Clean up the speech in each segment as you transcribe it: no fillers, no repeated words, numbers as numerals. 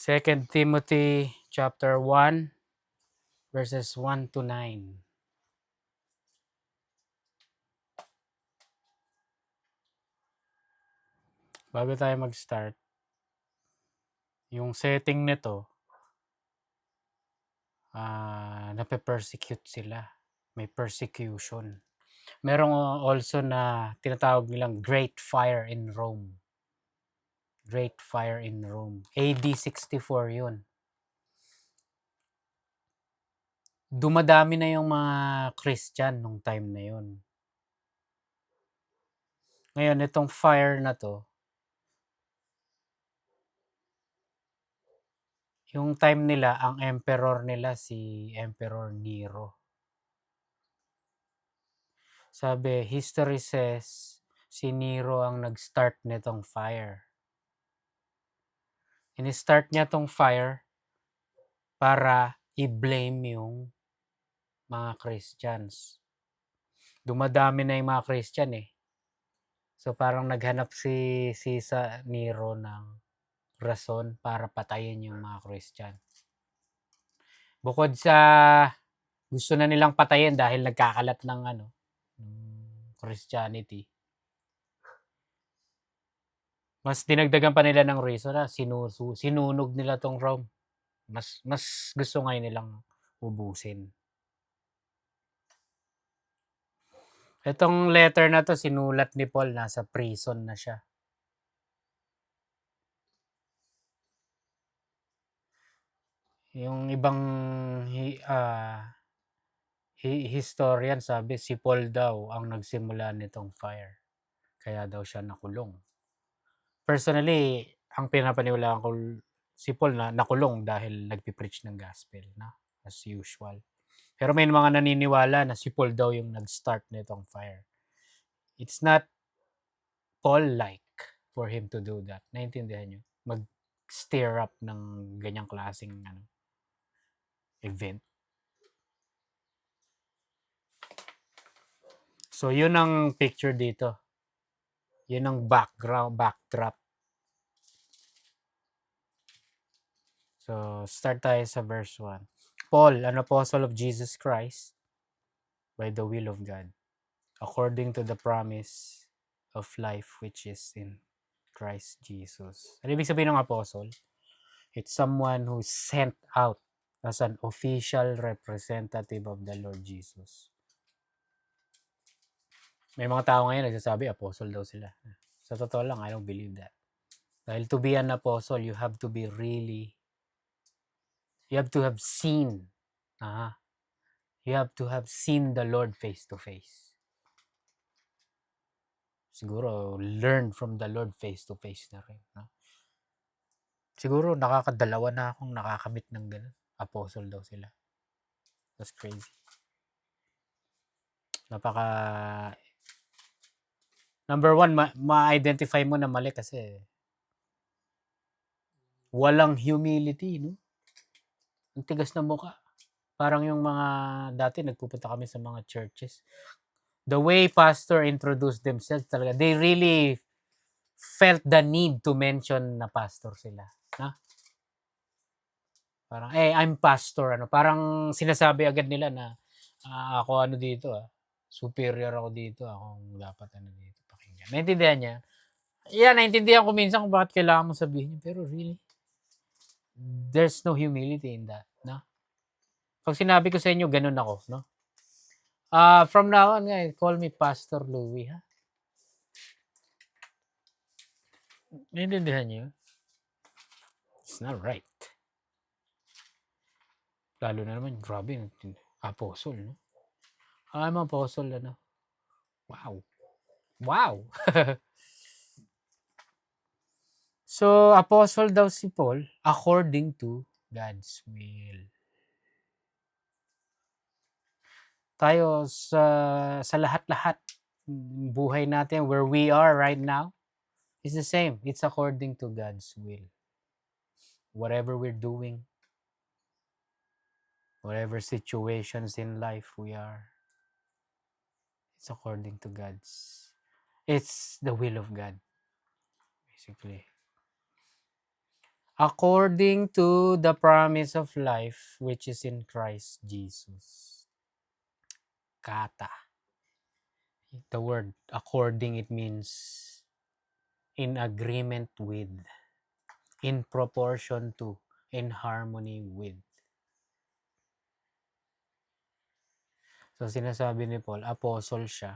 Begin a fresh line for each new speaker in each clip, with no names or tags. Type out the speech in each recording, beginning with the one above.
2 Timothy chapter 1 verses 1 to 9. Bago tayo mag-start, yung setting nito, nape-persecute sila. May persecution. Merong also na tinatawag nilang Great Fire in Rome. Great Fire in Rome. AD 64 yun. Dumadami na yung mga Christian nung time na yun. Ngayon, itong fire na to, yung time nila, ang emperor nila si Emperor Nero. Sabi, history says, si Nero ang nag-start nitong fire. In-start niya tong fire para i-blame yung mga Christians. Dumadami na yung mga Christian eh. So parang naghanap si sa Nero ng rason para patayin yung mga Christian. Bukod sa gusto na nilang patayin dahil nagkakalat ng Christianity. Mas dinagdagan pa nila ng reason na sinunog nila tong Rome. Mas gusto ngayon nilang ubusin. Itong letter na to sinulat ni Paul, nasa prison na siya. Yung ibang historian sabi si Paul daw ang nagsimula nitong fire. Kaya daw siya nakulong. Personally, ang pinapaniwalaan ko si Paul na nakulong dahil nagpipreach ng gospel na as usual. Pero may mga naniniwala na si Paul daw yung nag-start nitong fire. It's not Paul-like for him to do that. Naintindihan nyo? Mag-stir up ng ganyang klaseng event. So, yun ang picture dito. Yun ang backdrop. So, start tayo sa verse 1. Paul, an apostle of Jesus Christ, by the will of God, according to the promise of life which is in Christ Jesus. Ano ibig sabihin ng apostle? It's someone who's sent out as an official representative of the Lord Jesus. May mga tao ngayon nagsasabi apostle daw sila. Sa totoo lang, I don't believe that. Dahil to be an apostle, you have to have seen. You have to have seen the Lord face to face. Siguro, learn from the Lord face to face na rin. No? Siguro, nakakadalawa na akong nakakamit ng gano'n. Apostle daw sila. That's crazy. Number one, ma-identify mo na mali kasi walang humility, no? Ang tigas na mukha. Parang yung mga dati nagpupunta kami sa mga churches. The way pastor introduced themselves talaga, they really felt the need to mention na pastor sila. Na? Parang, I'm pastor. Parang sinasabi agad nila na ako dito superior ako dito. Akong dapat dito pakinggan. Naintindihan niya? Yeah, naintindihan ko minsan kung bakit kailangan mo sabihin. Pero really, there's no humility in that. No? Pag sinabi ko sa inyo, ganun ako. No? From now on, call me Pastor Louie. Ha? Naintindihan niyo? It's not right. Lalo na naman, grabe, apostle, no? I'm apostle, Wow! So, apostle daw si Paul according to God's will. Tayo sa lahat-lahat buhay natin, where we are right now, is the same. It's according to God's will. Whatever we're doing, whatever situations in life we are, it's according to it's the will of God, basically. according to the promise of life which is in Christ Jesus. Kata. The word according, it means in agreement with, in proportion to, in harmony with. So sinasabi ni Paul, apostle siya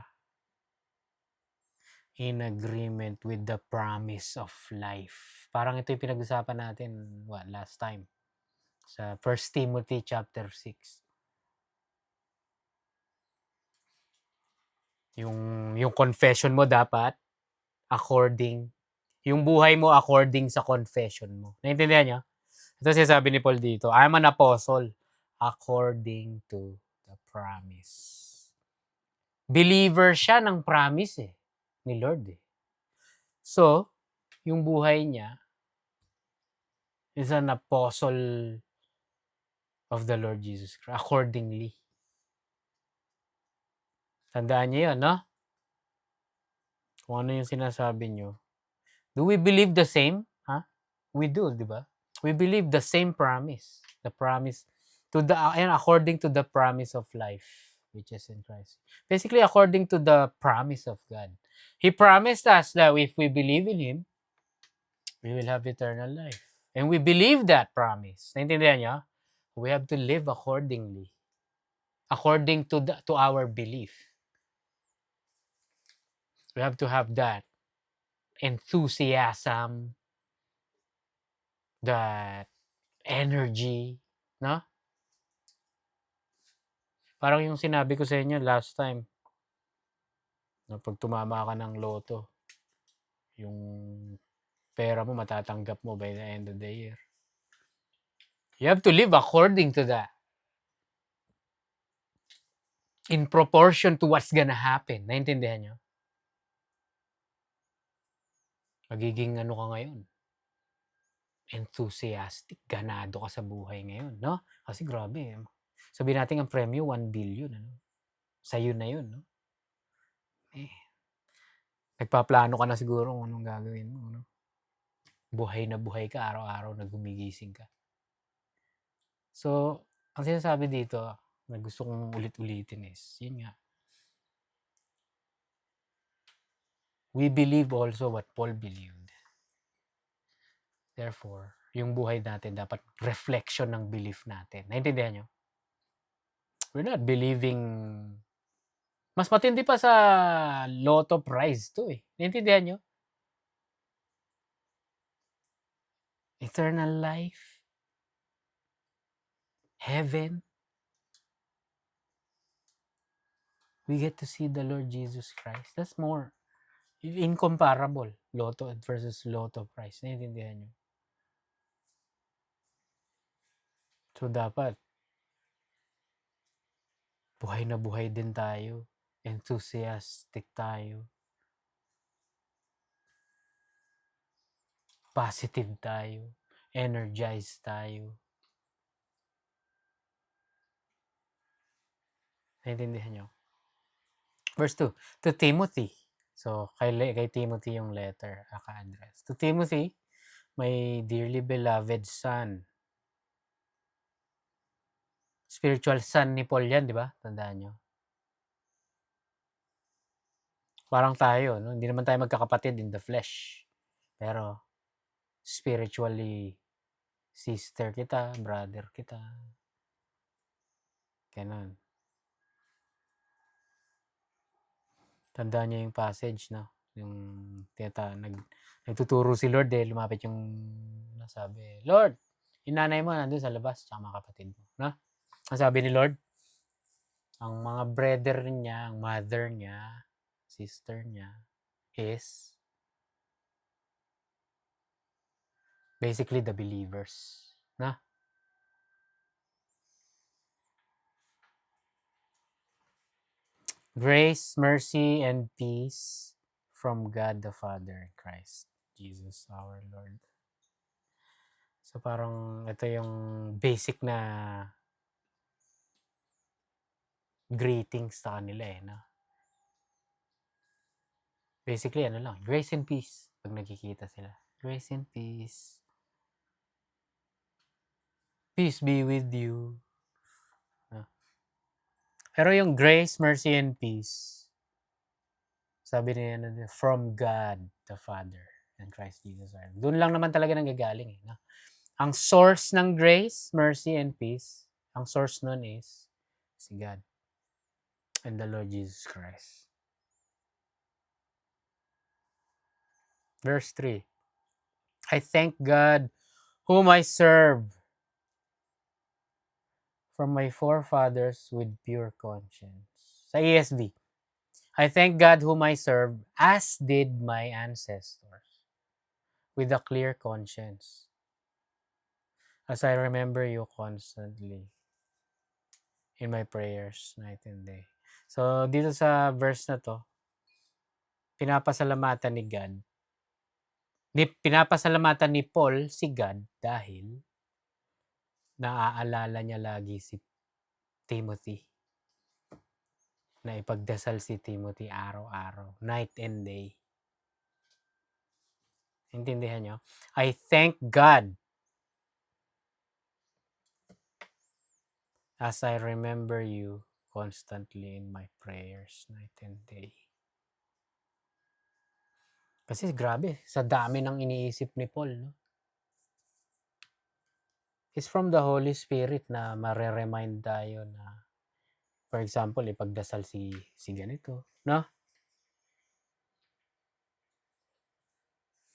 in agreement with the promise of life. Parang ito yung pinag-usapan natin last time sa 1 Timothy chapter 6. Yung confession mo dapat according, yung buhay mo according sa confession mo. Naintindihan niyo? Ito sinasabi ni Paul dito, I'm an apostle according to the promise. Believer siya ng promise ni Lord So, yung buhay niya is an apostle of the Lord Jesus Christ accordingly. Tandaan niyo yun, no? Kung ano yung sinasabi niyo. Do we believe the same? We do, di ba? We believe the same promise. The promise to the and according to the promise of life which is in Christ. Basically, according to the promise of God. He promised us that if we believe in Him, we will have eternal life. And we believe that promise. Naintindihan niyo? We have to live accordingly. According to our belief. We have to have that enthusiasm, that energy, no? Parang yung sinabi ko sa inyo last time, na pag tumama ka ng loto, yung pera mo matatanggap mo by the end of the year. You have to live according to that. In proportion to what's gonna happen. Naintindihan nyo? Magiging ano ka ngayon? Enthusiastic, ganado ka sa buhay ngayon, no? Kasi grabe, sabihin natin ang premyo 1 billion, ano? Sa'yo na yun, no? Nagpaplano ka na siguro kung anong gagawin mo, no? Buhay na buhay ka, araw-araw na gumigising ka. So, ang sinasabi dito na gusto kong ulit-ulitin is, yun nga, we believe also what Paul believed. Therefore, yung buhay natin dapat reflection ng belief natin. Naintindihan nyo? We're not believing, mas matindi pa sa lotto prize to Naintindihan nyo? Eternal life, heaven, we get to see the Lord Jesus Christ. That's more incomparable. Lotto versus lotto prize. Naintindihan nyo? So, dapat buhay na buhay din tayo. Enthusiastic tayo. Positive tayo. Energized tayo. Naintindihan nyo? Verse 2. To Timothy. So, kay Timothy yung letter, aka-address. To Timothy, my dearly beloved son. Spiritual son ni Paul yan, di ba? Tandaan nyo. Parang tayo, no? Hindi naman tayo magkakapatid in the flesh. Pero, spiritually, sister kita, brother kita. Ganun. Tandaan niyo yung passage, no? Yung nagtuturo si Lord lumapit yung nasabi, Lord, yung nanay mo nandun sa labas, tsaka mga kapatid mo. No? Ang sabi ni Lord, ang mga brother niya, ang mother niya, sister niya, is basically the believers. No? Grace, mercy, and peace from God the Father and Christ Jesus our Lord. So parang ito yung basic na greetings sa kanila no? Basically, ano lang, grace and peace pag nagkikita sila. Grace and peace Peace be with you. Pero yung grace, mercy, and peace, sabi niya from God the Father and Christ Jesus our Lord. Doon lang naman talaga nanggagaling. No? Ang source ng grace, mercy, and peace, ang source nun is si God and the Lord Jesus Christ. Verse 3. I thank God whom I serve from my forefathers with pure conscience. Sa ESV, I thank God whom I serve as did my ancestors with a clear conscience, as I remember you constantly in my prayers night and day. So, dito sa verse na to, pinapasalamatan ni God. Pinapasalamatan ni Paul si God dahil naaalala niya lagi si Timothy. Na ipagdasal si Timothy araw-araw, night and day. Intindihan nyo? I thank God as I remember you constantly in my prayers night and day. Kasi grabe, sa dami ng iniisip ni Paul, no? It's from the Holy Spirit na mare-remind tayo na, for example, ipagdasal si ganito, no?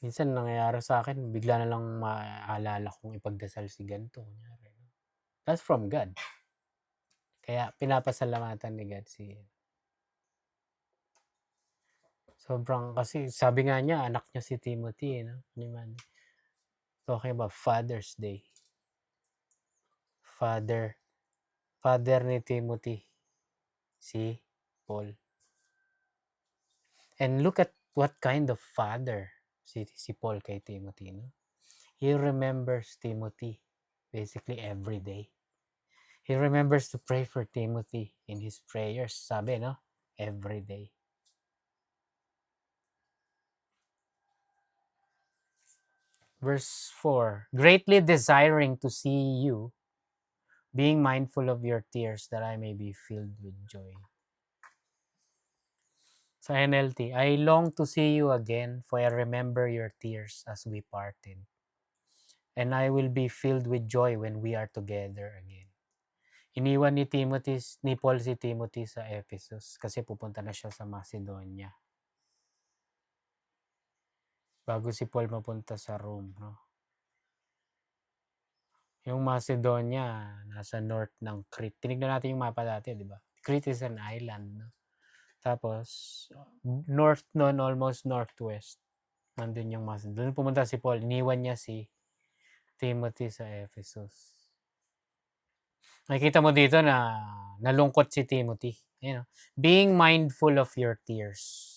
Minsan nangyayari sa akin, bigla na lang maalala kong ipagdasal si ganito. That's from God. Kaya pinapasalamatan ni God si sobrang kasi sabi nga niya anak niya si Timothy, no? Talking about Father's Day. Father ni Timothy, si Paul. And look at what kind of father si Paul kay Timothy, no? He remembers Timothy basically every day. He remembers to pray for Timothy in his prayers, sabi, no? Every day. Verse 4, greatly desiring to see you, being mindful of your tears, that I may be filled with joy. Sa NLT, I long to see you again, for I remember your tears as we parted. And I will be filled with joy when we are together again. Iniwan ni Paul si Timothy sa Ephesus kasi pupunta na siya sa Macedonia. Bago si Paul mapunta sa Rome, no? Yung Macedonia, nasa north ng Crete. Tinignan natin yung mapa dati, di ba? Crete is an island, no? Tapos, north nun, almost northwest. Nandun yung Macedonia. Doon pumunta si Paul. Iniwan niya si Timothy sa Ephesus. Nakikita mo dito na nalungkot si Timothy. You know, being mindful of your tears.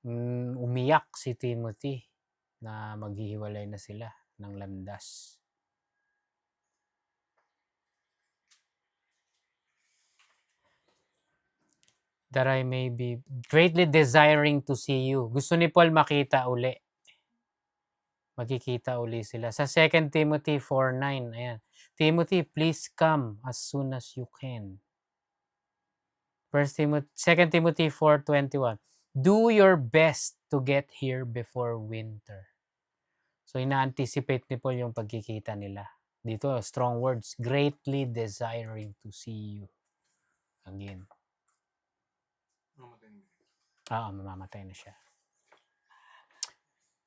Umiyak si Timothy na maghihiwalay na sila ng landas. That I may be greatly desiring to see you. Gusto ni Paul makita uli. Magkikita uli sila. Sa 2 Timothy 4:9, ayan. Timothy, please come as soon as you can. 2 Timothy 4:21. Do your best to get here before winter. So, ina-anticipate ni Paul yung pagkikita nila. Dito, strong words. Greatly desiring to see you again. Mamamatay na siya.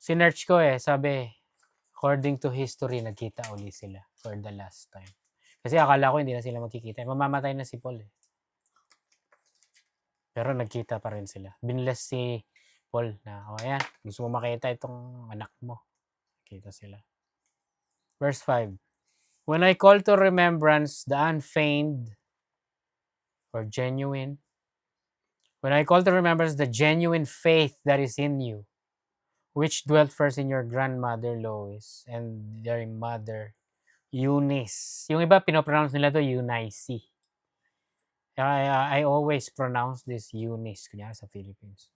Sinearch ko sabi, according to history, nagkita uli sila for the last time. Kasi akala ko hindi na sila magkikita. Mamamatay na si Paul Pero nagkita pa rin sila. Binless si Paul na, ayan, gusto mo makita itong anak mo. Kita sila. Verse 5. When I call to remembrance the unfeigned or genuine, when I call to remembrance the genuine faith that is in you, which dwelt first in your grandmother Lois and their mother Eunice. Yung iba, pinopronounce nila to Eunice. I always pronounce this Eunice, kunyari sa Philippines.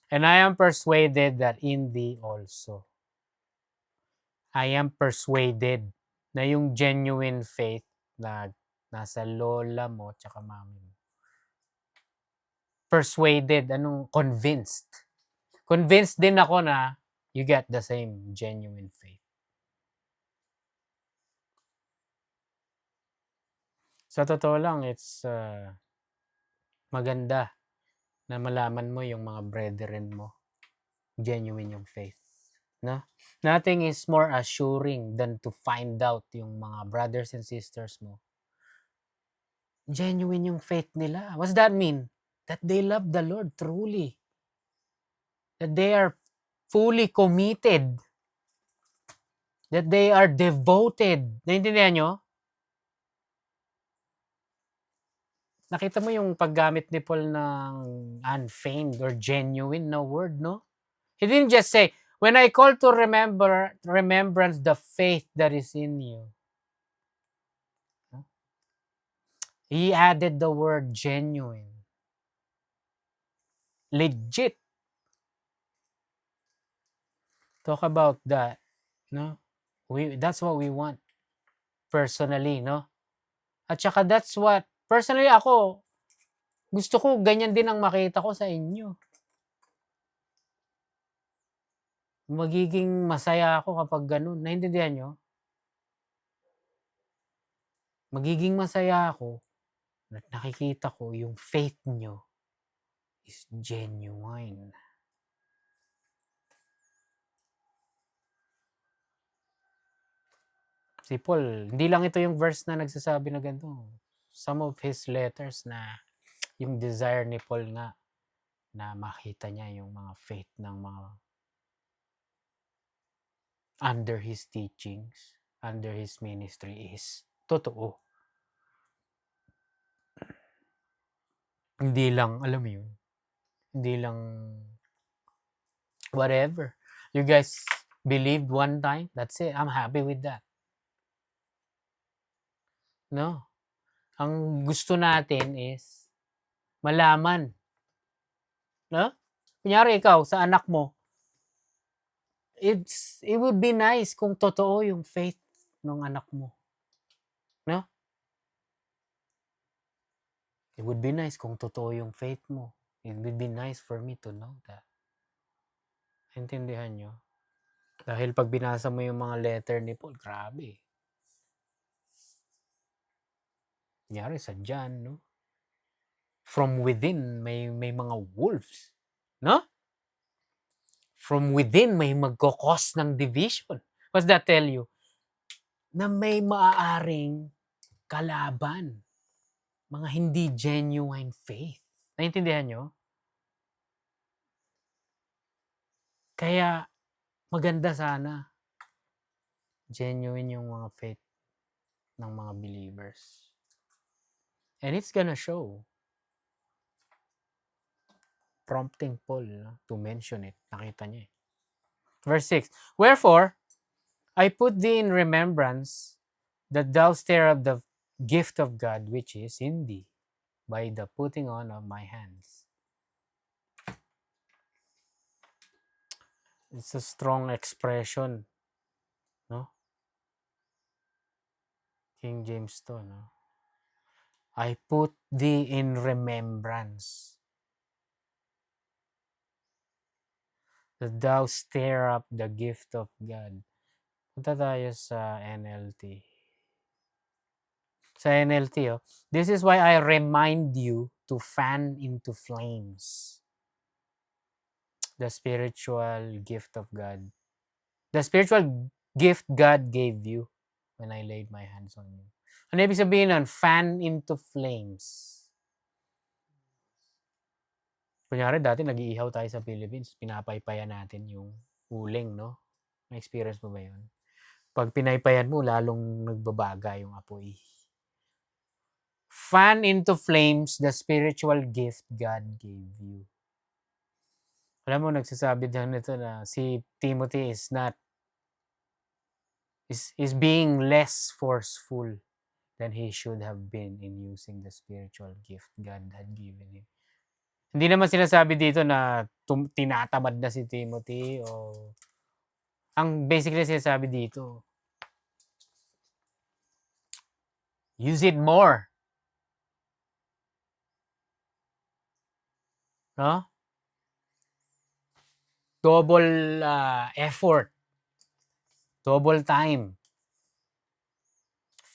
And I am persuaded that in thee also. I am persuaded na yung genuine faith na nasa lola mo tsaka mami mo. Persuaded, anong convinced. Convinced din ako na you get the same genuine faith. Sa totoo lang, it's maganda na malaman mo yung mga brethren mo, genuine yung faith. No? Nothing is more assuring than to find out yung mga brothers and sisters mo. Genuine yung faith nila. What's that mean? That they love the Lord truly. That they are fully committed. That they are devoted. Naintindihan nyo? Nakita mo yung paggamit ni Paul ng unfeigned or genuine na word, no? He didn't just say, when I call to remembrance the faith that is in you. He added the word genuine. Legit. Talk about that, no? That's what we want personally, no? At saka that's what, personally ako, gusto ko ganyan din ang makita ko sa inyo. Magiging masaya ako kapag ganun. Naintindihan nyo? Magiging masaya ako at nakikita ko yung faith nyo is genuine. Si Paul, hindi lang ito yung verse na nagsasabi na ganito. Some of his letters na yung desire ni Paul nga na makita niya yung mga faith ng mga under his teachings, under his ministry is totoo. Hindi lang, alam mo yun, hindi lang whatever. You guys believed one time, that's it. I'm happy with that. No? Ang gusto natin is malaman. No? Kunyari ikaw, sa anak mo, it would be nice kung totoo yung faith ng anak mo. No? It would be nice kung totoo yung faith mo. It would be nice for me to know that. Intindihan nyo? Dahil pag binasa mo yung mga letter ni Paul, grabe. Kunyari sa John, no? From within, may mga wolves. No? From within, may magkakos ng division. What's that tell you? Na may maaaring kalaban. Mga hindi genuine faith. Naintindihan nyo? Kaya, maganda sana. Genuine yung mga faith ng mga believers. And it's gonna show. Prompting Paul to mention it. Nakita niya eh. Verse 6. Wherefore, I put thee in remembrance that thou stir up the gift of God which is in thee by the putting on of my hands. It's a strong expression, no? King James to, no? I put thee in remembrance that thou stir up the gift of God. Punta tayo sa NLT. Sa NLT, oh. This is why I remind you to fan into flames the spiritual gift of God. The spiritual gift God gave you when I laid my hands on you. Ano ibig sabihin nun? Fan into flames. Kunyari, dati nag-iihaw tayo sa Philippines, pinapaypayan natin yung uling, no? Na-experience mo ba yun? Pag pinaypayan mo, lalong nagbabaga yung apoy. Fan into flames the spiritual gift God gave you. Alam mo, nagsasabi din nito na si Timothy is being less forceful than he should have been in using the spiritual gift God had given him. Hindi naman sinasabi dito na tinatamad na si Timothy o Ang basically sinasabi dito, use it more. No? Double effort. Double time.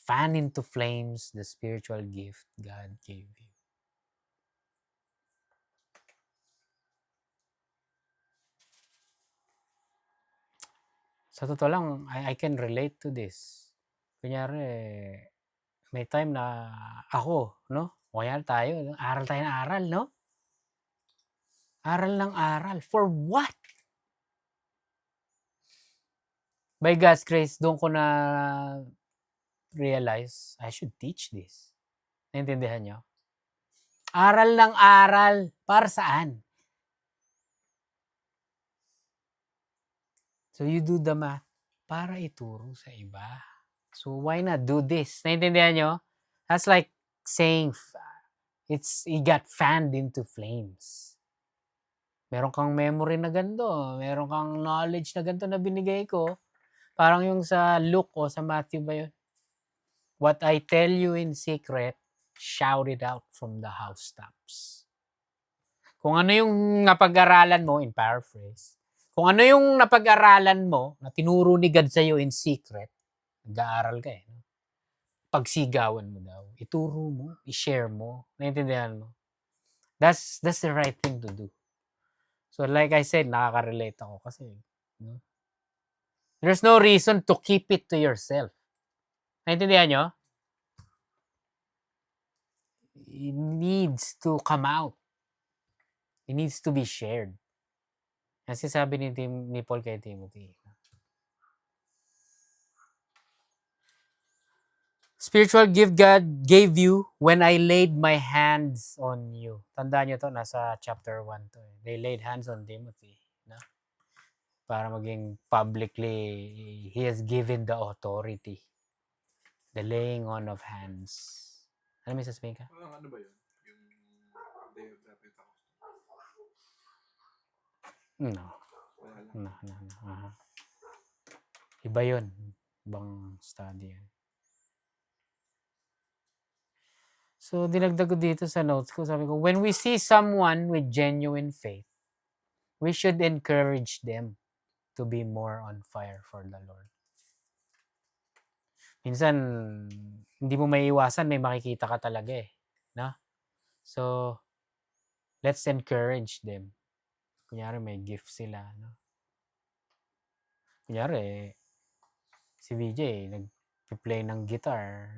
Fan into flames the spiritual gift God gave you. Sa totoo lang, I can relate to this. Kunyari, may time na ako, no? Kunyari tayo, aral tayo ng aral, no? Aral ng aral. For what? By God's grace, doon ko na realize, I should teach this. Naintindihan nyo? Aral ng aral. Para saan? So you do the math para ituro sa iba. So why not do this? Naintindihan nyo? That's like saying you got fanned into flames. Meron kang memory na ganito. Meron kang knowledge na ganito na binigay ko. Parang yung sa Luke o sa Matthew ba yun? What I tell you in secret, shout it out from the housetops. Kung ano yung napag-aralan mo, in paraphrase, kung ano yung napag-aralan mo, na tinuro ni God sa'yo in secret, nag-aaral ka eh. Pagsigawan mo daw. Ituro mo, i-share mo. Naintindihan mo? That's the right thing to do. So like I said, nakaka-relate ako kasi there's no reason to keep it to yourself. Naintindihan nyo? It needs to come out. It needs to be shared. Kasi sabi ni Paul kay Timothy, spiritual gift God gave you when I laid my hands on you. Tandaan nyo to, nasa chapter 1 to. They laid hands on Timothy. No? Para maging publicly, he has given the authority. The laying on of hands. Ano may sasabihin ka?
Ano ba yun? Yung Day of the Pentecost?
No. No. Iba yun. Ibang study yan. So, dinagdag ko dito sa notes ko. Sabi ko, when we see someone with genuine faith, we should encourage them to be more on fire for the Lord. Minsan, hindi mo maiiwasan, may makikita ka talaga eh. No? So, let's encourage them. Kunyari, may gift sila. No? Kunyari, si VJ, nag-play ng guitar,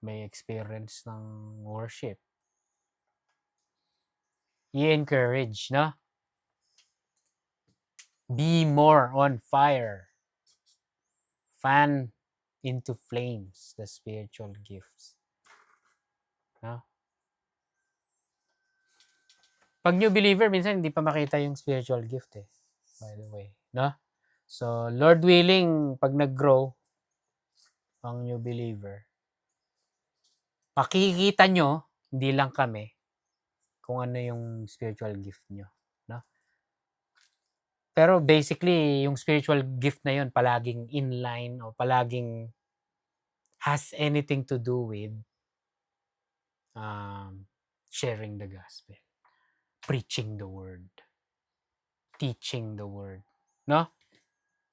may experience ng worship. I-encourage, no? Be more on fire. Fan into flames the spiritual gifts. No? Pag new believer, minsan hindi pa makita yung spiritual gift eh. By the way. No? So, Lord willing, pag nag-grow ang new believer, makikita nyo, hindi lang kami, kung ano yung spiritual gift nyo. No? Pero basically, yung spiritual gift na yun, palaging inline o palaging has anything to do with sharing the gospel, preaching the word, teaching the word. No?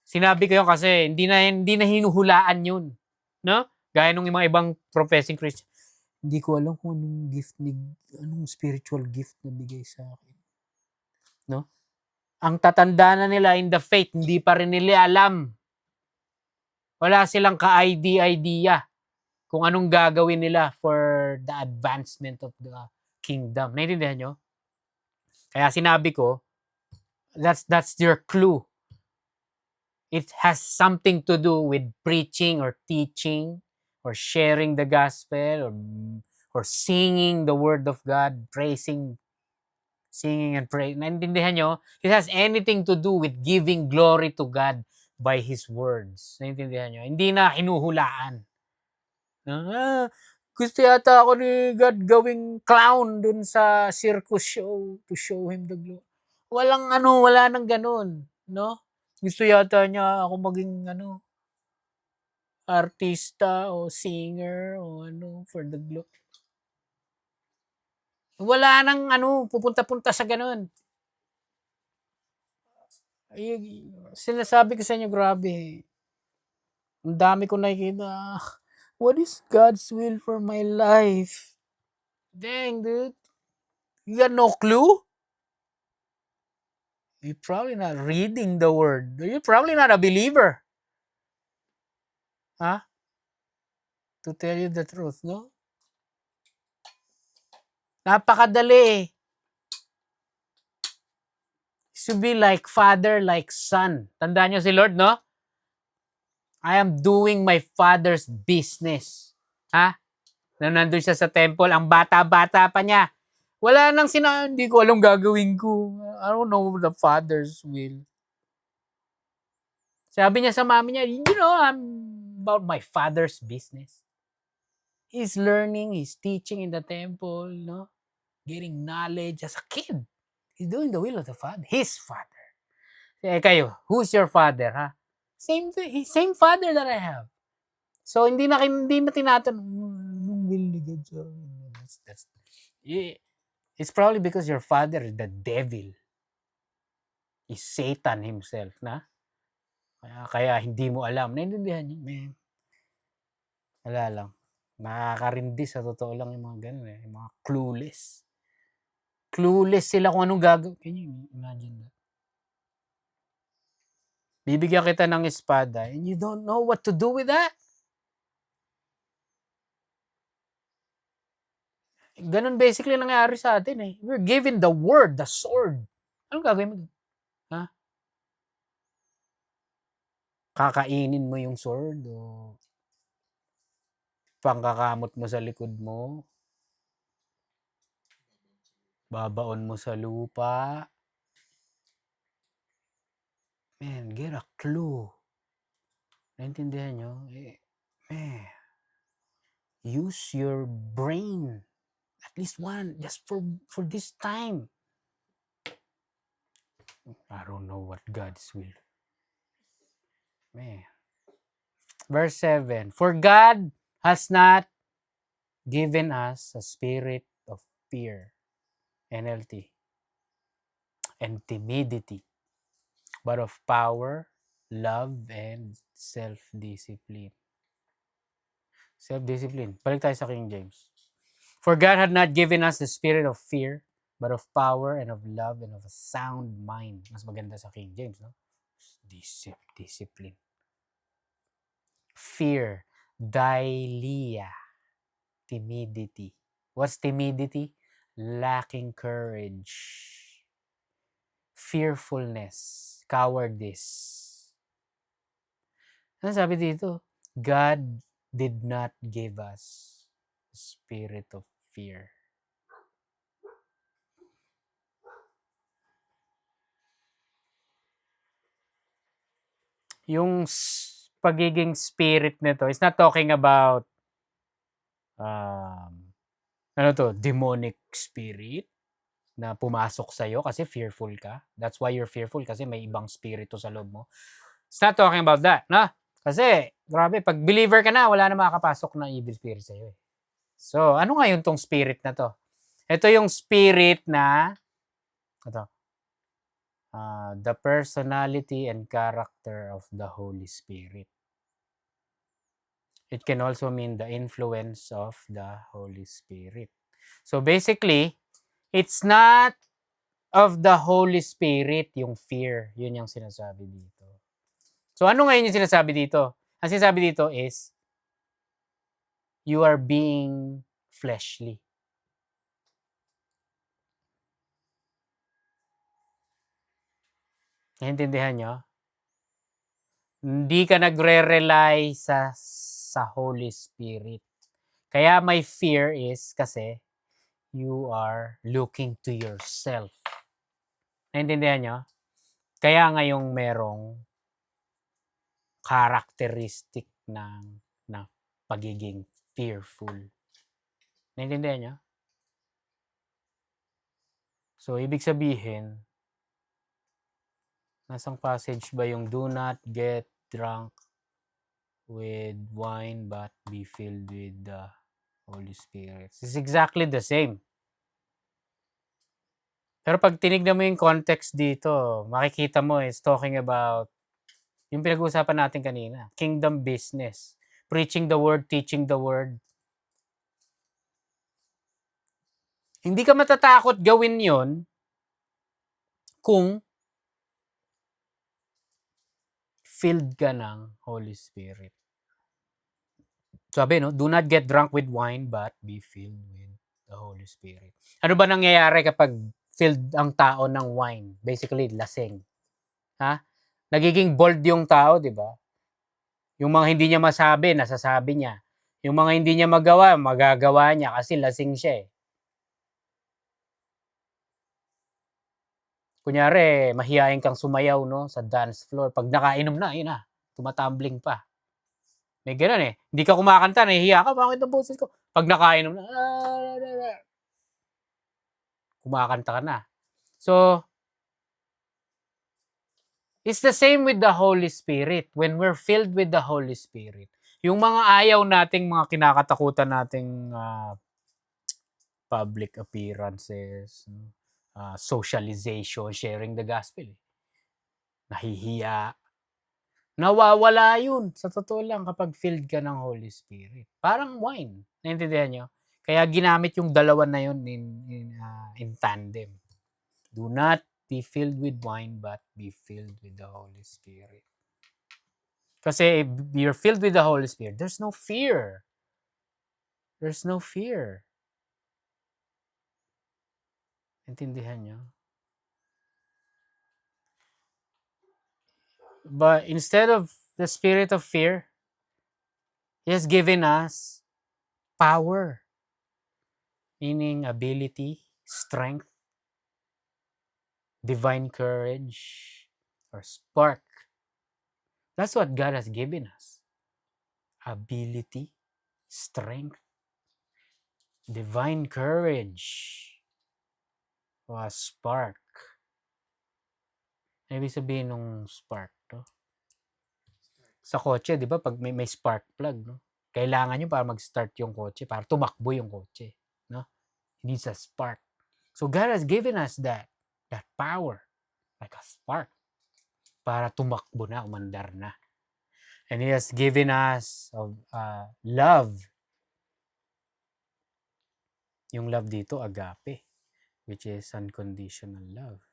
Sinabi ko yun kasi hindi na hinuhulaan yun. No? Gaya nung mga ibang professing Christian. Hindi ko alam kung anong spiritual gift na bigay sa akin. No? Ang tatanda na nila in the faith, hindi pa rin nila alam. Wala silang ka-idea kung anong gagawin nila for the advancement of the kingdom. Naintindihan nyo? Kaya sinabi ko, that's your clue. It has something to do with preaching or teaching or sharing the gospel or singing the word of God, singing and praying. Naintindihan nyo? It has anything to do with giving glory to God by His words. Naintindihan nyo? Hindi na hinuhulaan. Gusto yata ako ni God gawing clown dun sa circus show to show Him the glory. Wala nang ganun. No? Gusto yata niya ako maging artista o singer o for the globe. Wala nang pupunta-punta sa gano'n. Sinasabi ko sa inyo, grabe. Ang dami ko nakikita. What is God's will for my life? Dang, dude. You got no clue? You're probably not reading the word. You're probably not a believer. Huh? To tell you the truth, no? Napakadali. To be like father, like son. Tandaan nyo si Lord, no? I am doing my father's business. Ha? Na nandun siya sa temple, ang bata-bata pa niya. Wala nang hindi ko alam gagawin ko. I don't know the father's will. Sabi niya sa mami niya, I'm about my father's business. He's learning, he's teaching in the temple, no? Getting knowledge as a kid. He's doing the will of the Father. His Father. Kayo, who's your father, ha? Same father that I have. So, hindi na tinatanong, anong will ni God sa akin? It's probably because your father is the devil. Is Satan himself, na? Kaya hindi mo alam. Naintindihan niyo? Man. Wala lang. Nakakarindi sa totoo lang yung mga ganun yung mga clueless. Clueless sila kung anong gagawin. Can you imagine that? Bibigyan kita ng espada and you don't know what to do with that. Ganun basically nangyari sa atin eh. We're given the word, the sword. Anong gagawin mo? Ha? Kakainin mo yung sword o pangkakamot mo sa likod mo? Babaon mo sa lupa? Man, get a clue. Naintindihan nyo? Man, use your brain. At least one, just for this time. I don't know what God's will. Man. Verse 7. For God has not given us a spirit of fear, NLT, and timidity, but of power, love, and self-discipline. Self-discipline. Balik tayo sa King James. For God had not given us the spirit of fear, but of power and of love and of a sound mind. Mas maganda sa King James, no? Discipline. Fear. Dilia. Timidity. What's timidity? Lacking courage. Fearfulness. Cowardice. Ano sabi dito? God did not give us a spirit of fear. Yung pagiging spirit nito is not talking about demonic spirit na pumasok sa'yo kasi fearful ka. That's why you're fearful kasi may ibang spirito sa loob mo. It's not talking about that, no? Kasi, grabe, pag believer ka na, wala na makakapasok na evil spirit sa'yo. So, ano nga yung tong spirit na to? Ito yung spirit na, the personality and character of the Holy Spirit. It can also mean the influence of the Holy Spirit. So basically, it's not of the Holy Spirit yung fear. Yun yung sinasabi dito. So ano ngayon yung sinasabi dito? Ang sinasabi dito is, you are being fleshly. Naintindihan nyo? Hindi ka nagre-rely sa Holy Spirit. Kaya may fear is kasi you are looking to yourself. Naintindihan nyo? Kaya ngayong merong characteristic ng pagiging fearful. Naintindihan nyo? So, ibig sabihin, Nasang passage ba yung do not get drunk with wine but be filled with the Holy Spirit? It's exactly the same. Pero pag tinignan mo yung context dito, makikita mo it's talking about yung pinag-uusapan natin kanina, kingdom business. Preaching the word, teaching the word. Hindi ka matatakot gawin yon kung filled ka ng Holy Spirit. Sabi, no? Do not get drunk with wine, but be filled with the Holy Spirit. Ano ba nangyayari kapag filled ang tao ng wine? Basically, lasing. Ha? Nagiging bold yung tao, di ba? Yung mga hindi niya masabi, nasasabi niya. Yung mga hindi niya magawa, magagawa niya kasi lasing siya eh. Kunyari, mahihain kang sumayaw no, sa dance floor. Pag nakainom na, yun na, tumatumbling pa. May ganun eh. Hindi ka kumakanta, nahihiya ka, bakit ang boses ko? Pag nakainom na, kumakanta ka na. So, it's the same with the Holy Spirit. When we're filled with the Holy Spirit, yung mga ayaw nating mga kinakatakutan nating public appearances, socialization, sharing the gospel, nahihiya, nawawala yun. Sa totoo lang kapag filled ka ng Holy Spirit. Parang wine. Naintindihan nyo? Kaya ginamit yung dalawa na yun in tandem. Do not be filled with wine, but be filled with the Holy Spirit. Kasi if you're filled with the Holy Spirit, there's no fear. There's no fear. Intindihan nyo? But instead of the spirit of fear, He has given us power. Meaning ability, strength, divine courage, or spark. That's what God has given us. Ability, strength, divine courage, or a spark. Ibig sabihin nung spark, no? Sa kotse, di ba, pag may spark plug, no? Kailangan nyo para mag-start yung kotse, para tumakbo yung kotse, no? It needs a spark. So God has given us that power, like a spark, para tumakbo na, umandar na. And He has given us love. Yung love dito, agape, which is unconditional love.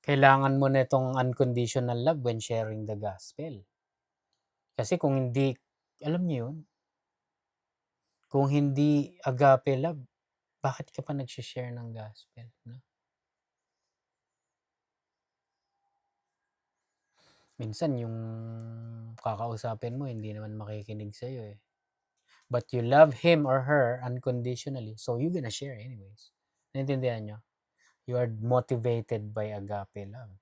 Kailangan mo na itong unconditional love when sharing the gospel. Kasi kung hindi, alam niyo yun, kung hindi agape love, bakit ka pa nag-share ng gospel? No? Minsan yung kakausapin mo, hindi naman makikinig sa'yo eh. But you love him or her unconditionally, so you're gonna share anyways. Naintindihan nyo? You are motivated by agape love.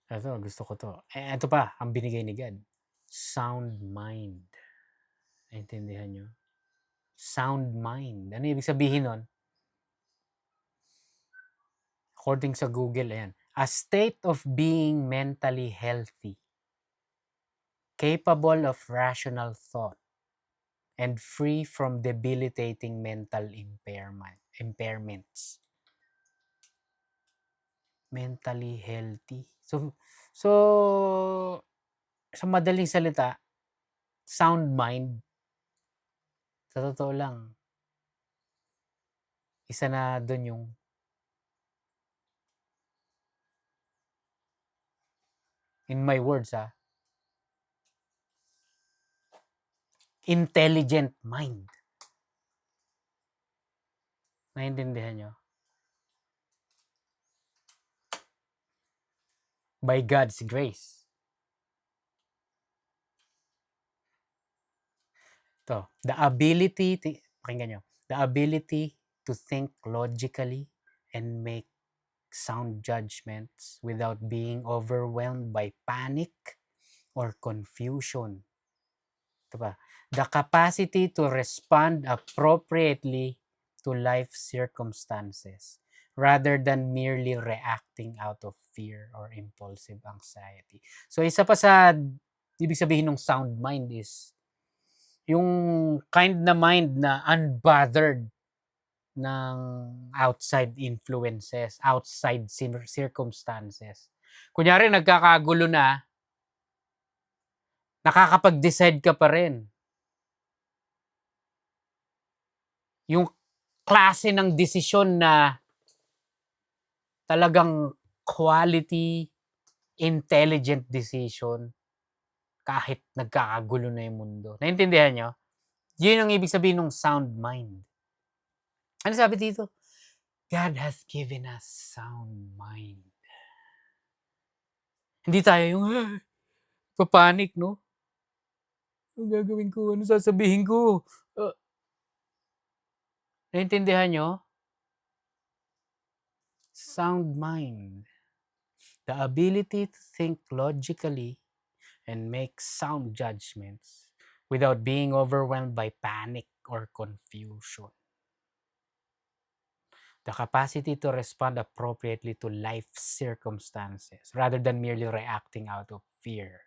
Ito, gusto ko to. Ito pa, ang binigay ni God. Sound mind. Naintindihan nyo? Sound mind. Ano ibig sabihin nun? According sa Google, ayan. A state of being mentally healthy, capable of rational thought, and free from debilitating mental impairments. Mentally healthy. So sa madaling salita, sound mind, sa totoo lang, isa na doon yung in my words, intelligent mind. Naintindihan nyo? By God's grace. To, pakinggan nyo, the ability to think logically and make sound judgments without being overwhelmed by panic or confusion. Ito pa, the capacity to respond appropriately to life circumstances rather than merely reacting out of fear or impulsive anxiety. So isa pa sa ibig sabihin ng sound mind is yung kind na mind na unbothered ng outside influences, outside circumstances. Kunyari nagkakagulo na, nakakapag-decide ka pa rin. Yung klase ng desisyon na talagang quality, intelligent decision kahit nagkakagulo na yung mundo. Naintindihan nyo? Yun ang ibig sabihin ng sound mind. Ano sabi dito? God has given us sound mind. Hindi tayo yung papanik, no? Ano gagawin ko? Ano sasabihin ko? Naintindihan nyo? Sound mind. The ability to think logically and make sound judgments without being overwhelmed by panic or confusion. The capacity to respond appropriately to life circumstances rather than merely reacting out of fear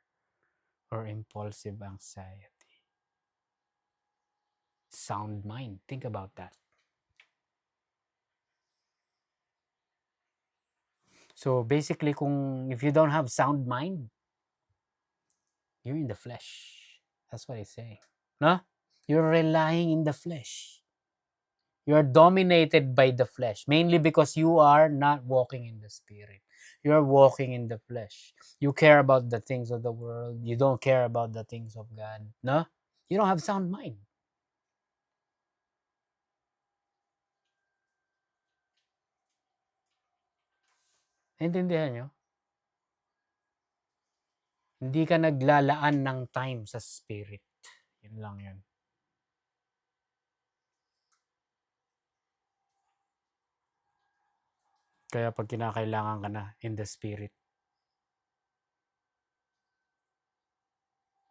or impulsive anxiety. Sound mind. Think about that. So basically, if you don't have sound mind, you're in the flesh. That's what it's saying. No? You're relying in the flesh. You're dominated by the flesh, mainly because you are not walking in the spirit. You're walking in the flesh. You care about the things of the world. You don't care about the things of God. No? You don't have sound mind. Naintindihan nyo? Hindi ka naglalaan ng time sa spirit. Yun lang yun. Kaya pag kinakailangan ka na in the spirit,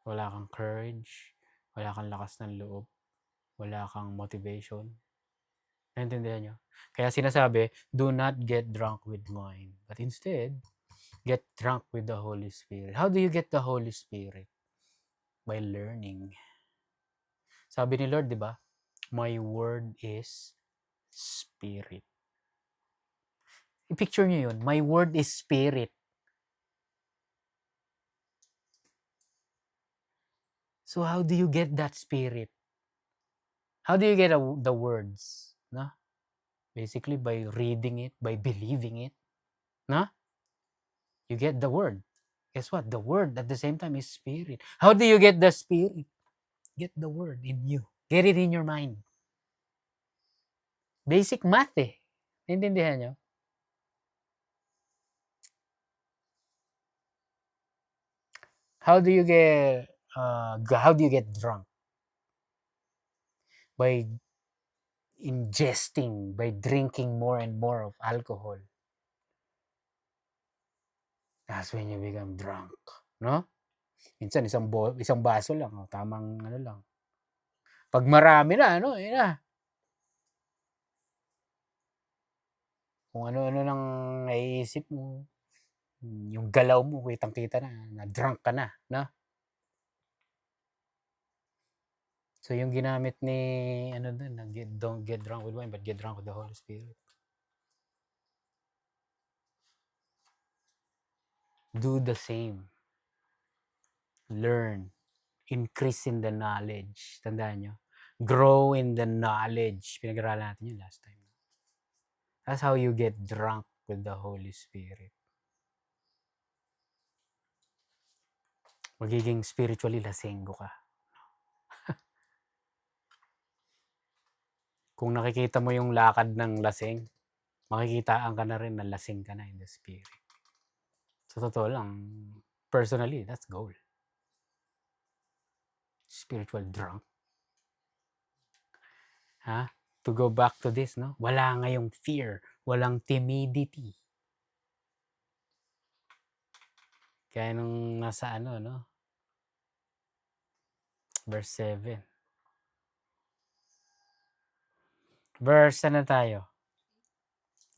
wala kang courage, wala kang lakas ng loob, wala kang motivation. Naintindihan nyo? Kaya sinasabi, do not get drunk with wine, but instead, get drunk with the Holy Spirit. How do you get the Holy Spirit? By learning. Sabi ni Lord, di ba? My word is spirit. I-picture nyo yun. My word is spirit. So how do you get that spirit? How do you get the words? No? Basically by reading it, by believing it. No? You get the word. Guess what? The word at the same time is spirit. How do you get the spirit? Get the word in you. Get it in your mind. Basic math eh. Naintindihan nyo? How do you get drunk? By ingesting, by drinking more and more of alcohol. That's when you become drunk, no? Minsan isang baso lang, tamang ano lang. Pag marami na, ano, yun na. Kung ano-ano nang naiisip mo, yung galaw mo, kitang-kita na drunk ka na, no? So yung ginamit ni don't get drunk with wine but get drunk with the Holy Spirit. Do the same. Learn. Increase in the knowledge. Tandaan nyo. Grow in the knowledge. Pinag-aralan natin yun last time. That's how you get drunk with the Holy Spirit. Magiging spiritually lasenggo ka. Kung nakikita mo yung lakad ng laseng, makikitaan ka na rin na lasing ka na in the spirit. Sa totoo lang, personally, that's goal. Spiritual drunk. Ha? To go back to this, no? Wala ngayong fear. Walang timidity. Kaya nung nasa no? Verse 7. Verse ano tayo?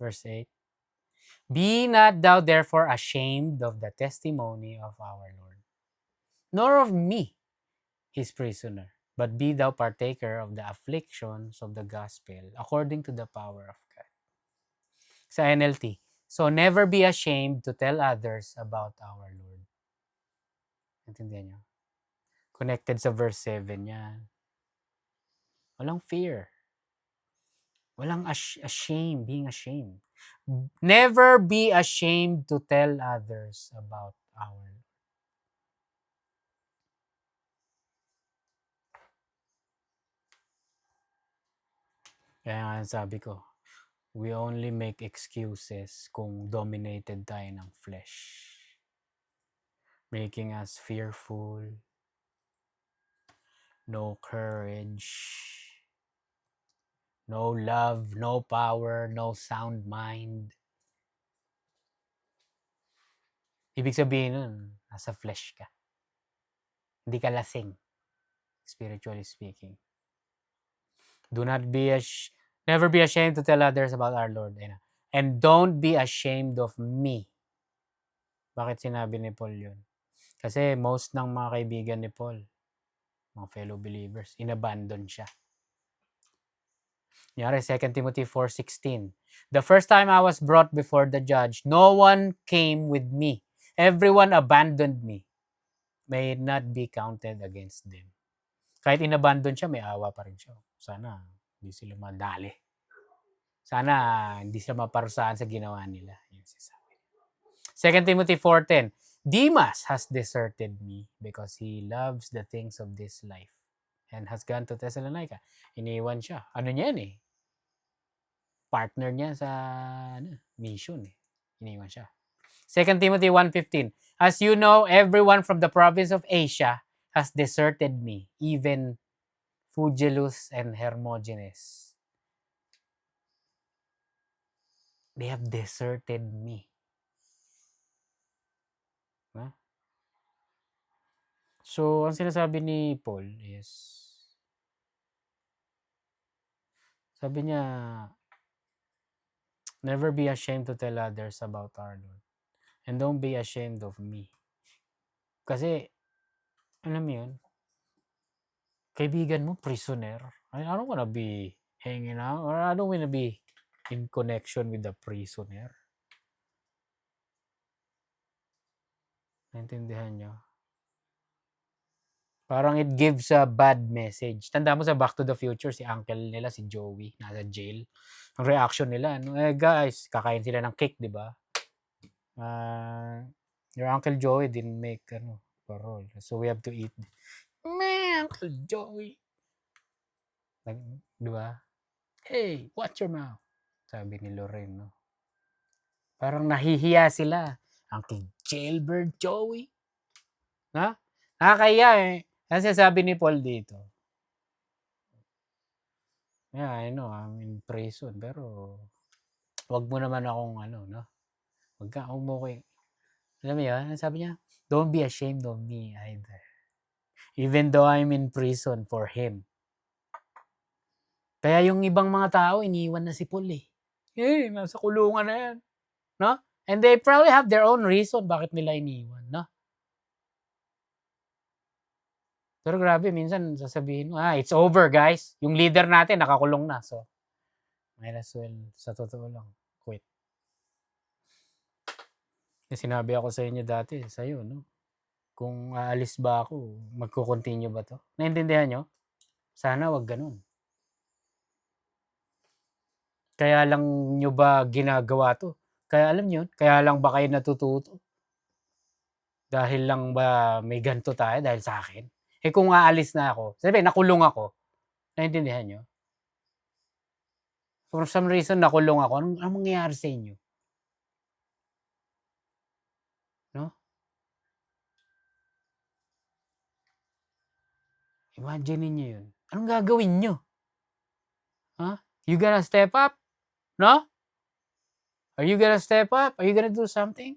Verse 8. Be not thou therefore ashamed of the testimony of our Lord, nor of me, his prisoner, but be thou partaker of the afflictions of the gospel according to the power of God. Sa NLT, so never be ashamed to tell others about our Lord. Intindihan nyo? Connected sa verse 7 yan. Walang fear. Walang ashamed, being ashamed. Never be ashamed to tell others about our Lord. Kaya nga sabi ko, we only make excuses kung dominated tayo ng flesh. Making us fearful, no courage, no love, no power, no sound mind. Ibig sabihin nun, nasa flesh ka. Hindi ka lasing, spiritually speaking. Do not be never be ashamed to tell others about our Lord. And don't be ashamed of me. Bakit sinabi ni Paul yun? Kasi most ng mga kaibigan ni Paul, mga fellow believers, inabandon siya. Yari, 2 Timothy 4:16. The first time I was brought before the judge, no one came with me. Everyone abandoned me. May it not be counted against them. Kahit inabandon siya, may awa pa rin siya. Sana hindi sila madali. Sana hindi sila maparusahan sa ginawa nila. Yan sasabi. 2 Timothy 4:10. Demas has deserted me because he loves the things of this life and has gone to Thessalonica. Iniwan siya. Ano niya yan eh? Partner niya sa mission eh. Iniwan siya. 2 Timothy 1:15. As you know, everyone from the province of Asia has deserted me, even Phygelus and Hermogenes. They have deserted me. Huh? So, ang sinasabi ni Paul is, sabi niya, never be ashamed to tell others about our Lord. And don't be ashamed of me. Kasi, alam mo yun, kaibigan mo, prisoner. I don't wanna be hanging out, or I don't wanna be in connection with the prisoner. Naintindihan nyo? Parang it gives a bad message. Tanda mo sa Back to the Future, si uncle nila, si Joey, nasa jail. Ang reaction nila, guys, kakain sila ng cake, di ba? Your Uncle Joey didn't make parole. So we have to eat. Man, Uncle Joey. Di ba? Hey, watch your mouth. Sabi ni Lorraine, no? Parang nahihiya sila. Uncle Jailbird Joey. Ha? Nakakaya eh. Kasi sabi ni Paul dito. Yeah, I know, I'm in prison. Pero, wag mo naman akong no? Wag mo ko alam mo yun? Sabi niya, don't be ashamed of me either. Even though I'm in prison for him. Kaya yung ibang mga tao, iniwan na si Paul eh. Nasa kulungan na yan. No? And they probably have their own reason bakit nila iniwan. No? Pero grabe, minsan sasabihin mo, it's over guys. Yung leader natin, nakakulong na. So, might as well, sa totoo lang, quit. Sinabi ako sa inyo dati, sa'yo, no? Kung aalis ba ako, magko-continue ba to? Naintindihan nyo? Sana wag ganun. Kaya lang nyo ba ginagawa to? Kaya alam nyo, kaya lang ba kayo natututo? Dahil lang ba may ganito tayo dahil sa akin? Kung aalis na ako, sabi, nakulong ako. Naintindihan nyo? For some reason, nakulong ako. Anong mangyayari sa inyo? No? Imagine niyo yun. Anong gagawin nyo? You gonna step up? No? Are you gonna step up? Are you gonna do something?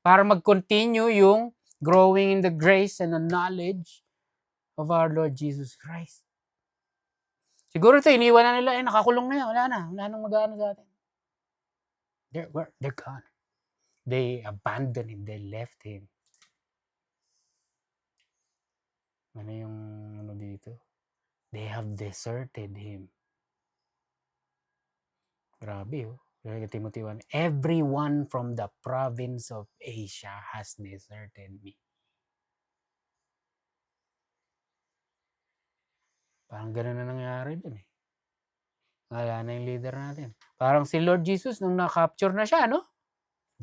Para mag-continue yung growing in the grace and the knowledge of our Lord Jesus Christ. Siguro ito, iniwan na nila, nakakulong na yan. Wala nang mag-aano sa atin. They're gone. They abandoned him. They left him. Ano yung ano dito? They have deserted him. Grabe, oh. Kaya Timothy 1, everyone from the province of Asia has deserted me. Parang ganun na nangyari dun eh. Wala na yung leader natin. Parang si Lord Jesus, nung na-capture na siya, no?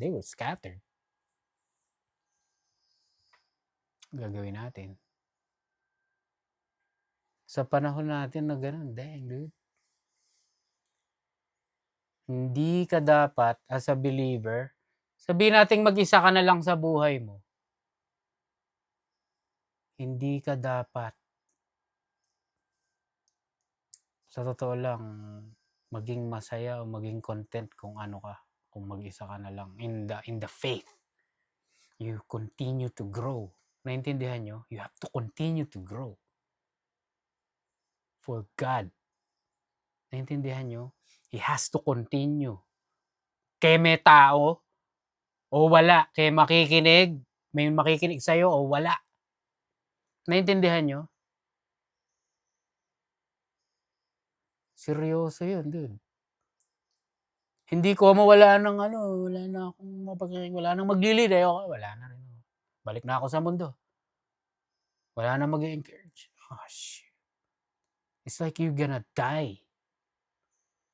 They were scattered. Gagawin natin. Sa panahon natin na ganun, dang dude. Hindi ka dapat, as a believer, sabihin natin mag-isa ka na lang sa buhay mo. Hindi ka dapat, sa totoo lang, maging masaya o maging content kung ano ka, kung mag-isa ka na lang in the faith. You continue to grow. Naintindihan nyo? You have to continue to grow for God. Naintindihan nyo? He has to continue. Kaya may tao o wala. Kaya makikinig, may makikinig sa'yo o wala. Naintindihan nyo? Seryoso yun, dude. Hindi ko mawala ng ano, wala na akong mapakinig, wala nang maglilid. Okay, wala na rin. Balik na ako sa mundo. Wala na mag-encourage. Oh, shit. It's like you're gonna die.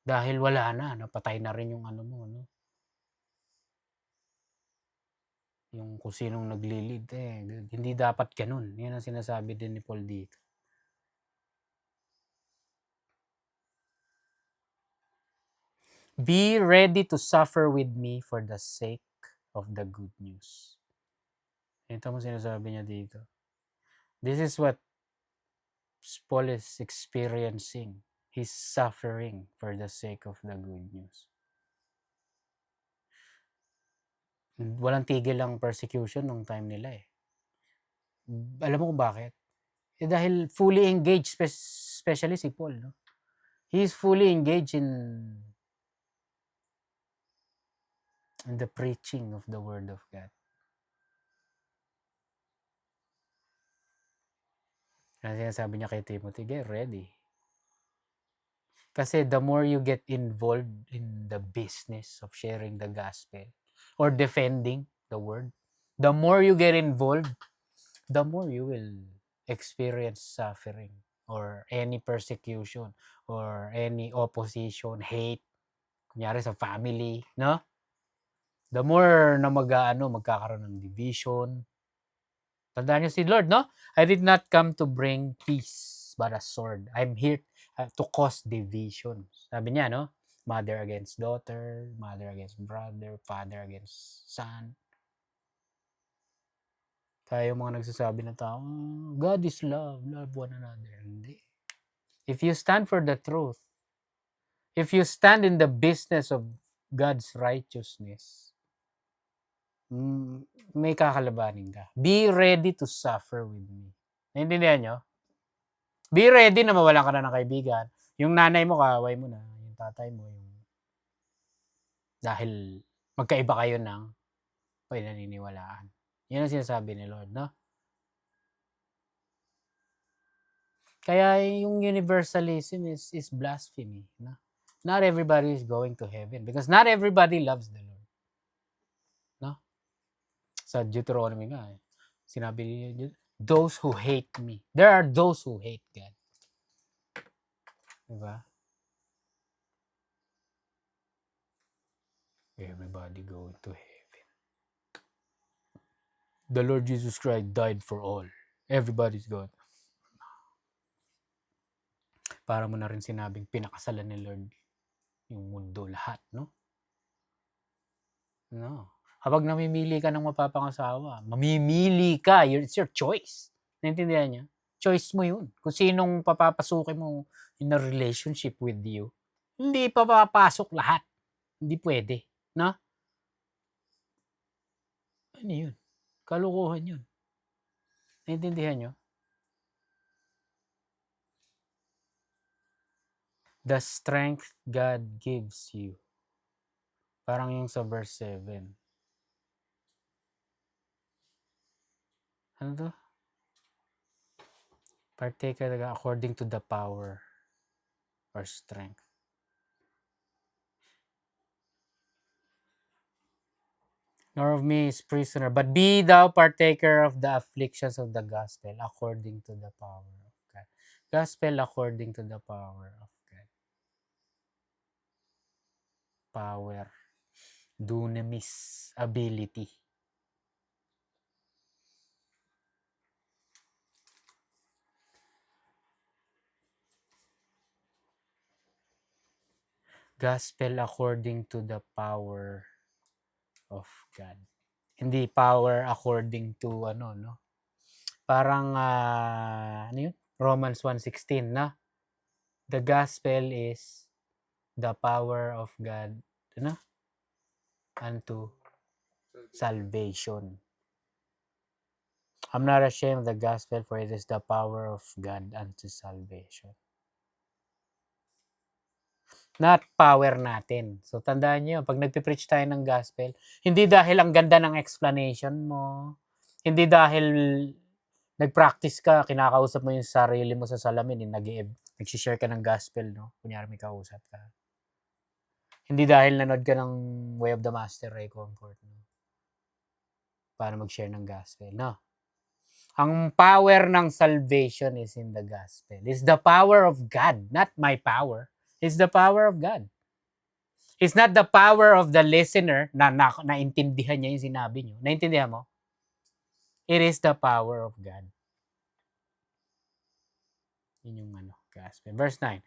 Dahil wala na, napatay na rin yung ano mo, no? Yung kung sinong naglilid, hindi dapat ganun. Yan ang sinasabi din ni Paul dito. Be ready to suffer with me for the sake of the good news. Ito mo sinasabi niya dito. This is what Paul is experiencing. He's suffering for the sake of the good news. Walang tigil ang persecution nung time nila eh. Alam mo kung bakit? Dahil fully engaged, especially si Paul, no? He's fully engaged in the preaching of the Word of God. Kasi sabi niya kay Timothy, get ready. Kasi the more you get involved in the business of sharing the gospel or defending the word, the more you get involved, the more you will experience suffering or any persecution or any opposition, hate, kunyari sa family, no? The more na magkakaroon ng division. Tandaan niyo si Lord, no? I did not come to bring peace, but a sword. I'm here to cause division. Sabi niya, no? Mother against daughter, mother against brother, father against son. Kaya yung mga nagsasabi ng tao, God is love, love one another. Hindi. If you stand for the truth, if you stand in the business of God's righteousness, may kakalabanin ka. Be ready to suffer with me. Naintindihan nyo? Be ready na mawalan ka na ng kaibigan. Yung nanay mo, kaaway mo na. Yung tatay mo, dahil magkaiba kayo ng pinaniniwalaan. Yan ang sinasabi ni Lord, no? Kaya yung universalism is blasphemy, no? Not everybody is going to heaven because not everybody loves the Lord. No? Sa Deuteronomy nga, sinabi niya, those who hate me. There are those who hate God. Diba? Everybody going to heaven. The Lord Jesus Christ died for all. Everybody's going. Para mo na rin sinabing pinakasalan ni Lord yung mundo lahat, no? No. Kapag namimili ka ng mapapangasawa, mamimili ka. It's your choice. Naintindihan niya? Choice mo yun. Kung sinong papapasukin mo in a relationship with you. Hindi papapasok lahat. Hindi pwede. No? Ano yun? Kalukuhan yun. Naintindihan niyo? The strength God gives you Parang yung sa verse 7. Ano to? Partake according to the power or strength. Nor of me is prisoner, but be thou partaker of the afflictions of the gospel according to the power of God. Gospel according to the power of God. Power. Dunamis. Ability. Gospel according to the power of God. Hindi power according to ano, no? Parang, ano yun? Romans 1:16, na? The gospel is the power of God, ano? Unto salvation. I'm not ashamed of the gospel, for it is the power of God unto salvation. Not power natin. So, tandaan nyo, pag nagpipreach tayo ng gospel, hindi dahil ang ganda ng explanation mo, hindi dahil nag-practice ka, kinakausap mo yung sarili mo sa salamin, nag-share ka ng gospel, no? Kunyari may kausap ka. Hindi dahil nanood ka ng Way of the Master, Ray Comfort, no? Para mag-share ng gospel, no? Ang power ng salvation is in the gospel. It's the power of God, not my power. It's the power of God. It's not the power of the listener na naintindihan niya yung sinabi niyo. Naintindihan mo? It is the power of God. Yun yung ano, gospel. Verse 9.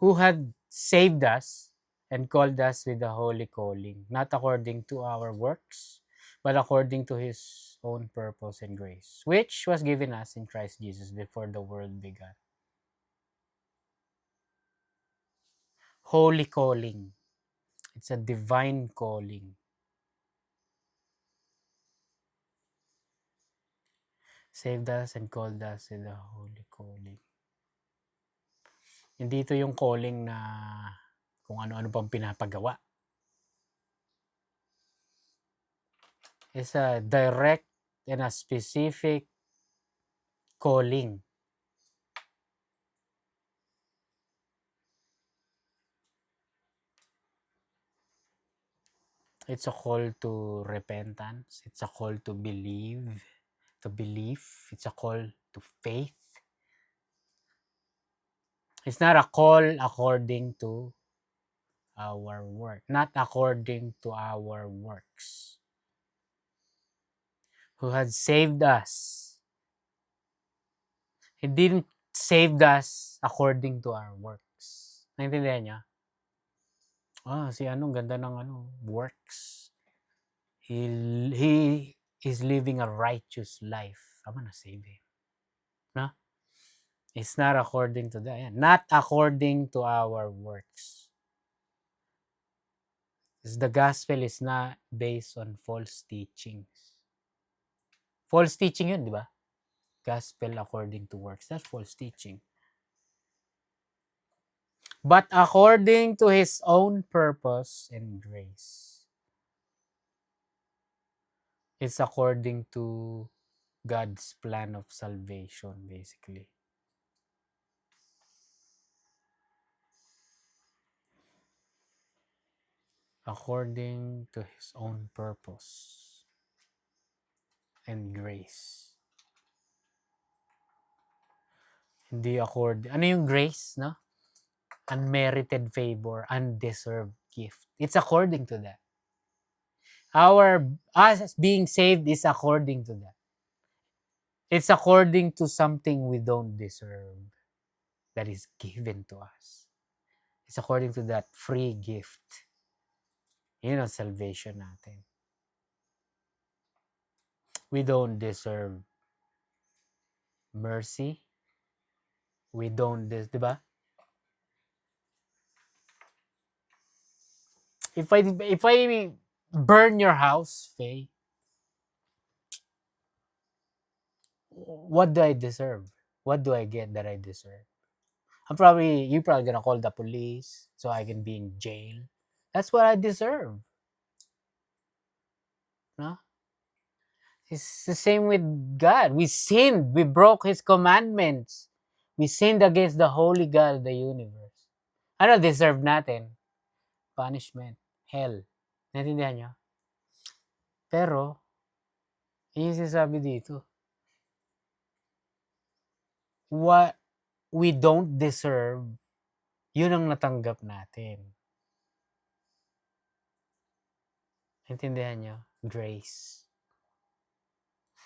Who had saved us and called us with a holy calling, not according to our works, but according to his own purpose and grace, which was given us in Christ Jesus before the world began. Holy calling. It's a divine calling. Saved us and called us with a holy calling. Hindi ito yung calling na kung ano-ano pang pinapagawa. It's a direct and a specific calling. It's a call to repentance. It's a call to believe, to belief. It's a call to faith. It's not a call according to our work, not according to our works. Who had saved us. He didn't save us according to our works. Naintindihan niya? Si anong ganda ng works. He is living a righteous life. I'm gonna save him. No? It's not according to that. Not according to our works. The gospel is not based on false teachings. False teaching yun, di ba? Gospel according to works. That's false teaching. But according to his own purpose and grace. It's according to God's plan of salvation, basically. According to his own purpose and grace. Hindi ano yung grace, no? Unmerited favor, undeserved gift. It's according to that. Us being saved is according to that. It's according to something we don't deserve that is given to us. It's according to that free gift. Yun ang salvation natin. We don't deserve mercy. We don't, di ba? If I burn your house, Faye, what do I deserve? What do I get that I deserve? You're probably gonna call the police so I can be in jail. That's what I deserve. No? It's the same with God. We sinned. We broke His commandments. We sinned against the holy God of the universe. Ano deserve natin? Punishment. Hell. Naintindihan nyo? Pero, yun yung sinasabi dito. What we don't deserve, yun ang natanggap natin. Naintindihan nyo? Grace.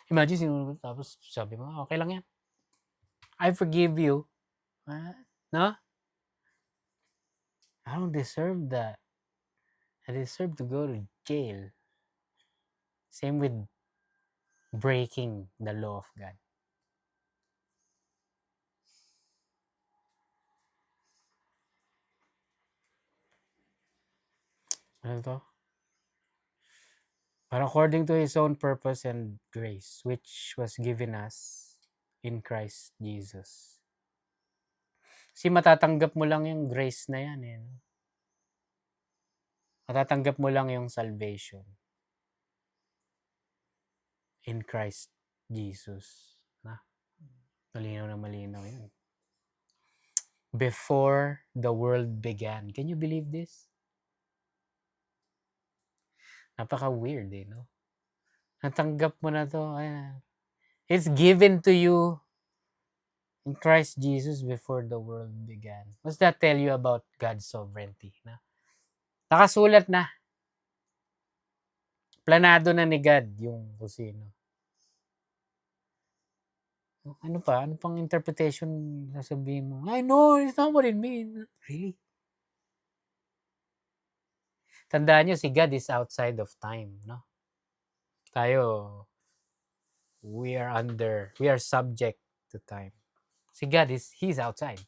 Imagine, sinunod tapos sabi mo, okay lang yan. I forgive you. No? I don't deserve that. I deserve to go to jail. Same with breaking the law of God. Ano to? But according to His own purpose and grace, which was given us in Christ Jesus. Kasi matatanggap mo lang yung grace na yan. Eh. Matatanggap mo lang yung salvation in Christ Jesus. Na? Malinaw na malinaw yun. Before the world began. Can you believe this? Napaka-weird eh, no? Natanggap mo na to. It's given to you in Christ Jesus before the world began. What's that tell you about God's sovereignty? Na? Nakasulat na. Planado na ni God yung kung sino. Ano pa? Ano pang interpretation sasabihin mo? I know, it's not what it means. Really? Tandaan nyo, si God is outside of time. No? Tayo, we are subject to time. Si God He's outside.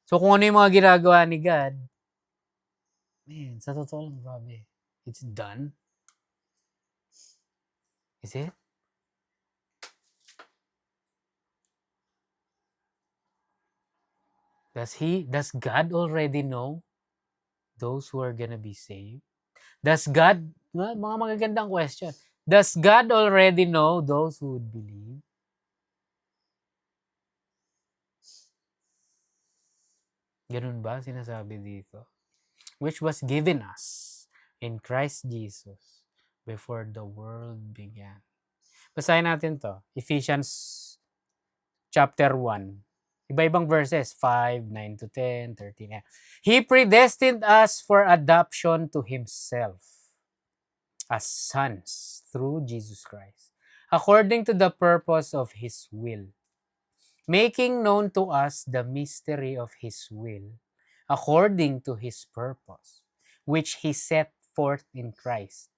So kung ano yung mga ginagawa ni God, man, sa totoo lang, grabe. It's done. Is it? Does God already know those who are gonna be saved? Does God, mga magagandang question. Does God already know those who would believe? Ganun ba sinasabi dito? Which was given us in Christ Jesus before the world began. Basahin natin to. Ephesians chapter 1. Iba-ibang verses, 5, 9 to 10, 13. He predestined us for adoption to Himself as sons through Jesus Christ, according to the purpose of His will, making known to us the mystery of His will, according to His purpose, which He set forth in Christ,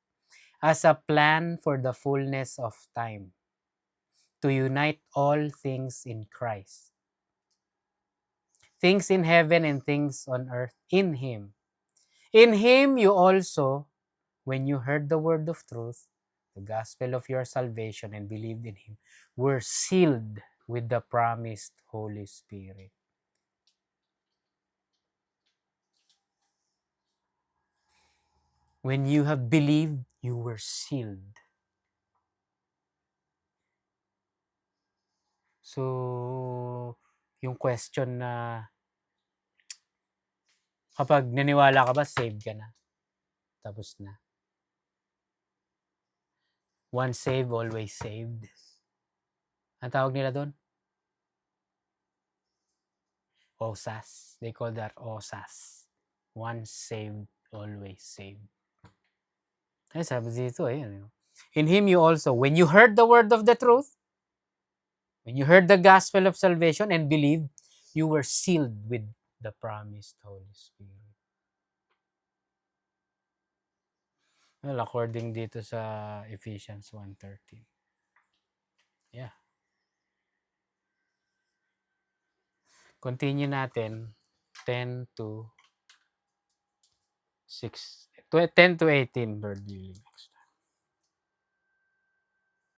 as a plan for the fullness of time, to unite all things in Christ, things in heaven and things on earth in Him. In Him you also, when you heard the word of truth, the gospel of your salvation, and believed in Him, were sealed with the promised Holy Spirit. When you have believed, you were sealed. So, yung question na kapag naniwala ka ba, saved ka na. Tapos na. Once saved, always saved. Ang tawag nila doon? OSAS. They call that OSAS. Once saved, always saved. Ay, sabi dito, ayun. In Him you also, when you heard the word of the truth, when you heard the gospel of salvation and believed, you were sealed with the promised Holy Spirit. Well, according dito sa Ephesians 1:13. Yeah. Continue natin 10 to 18 bird next.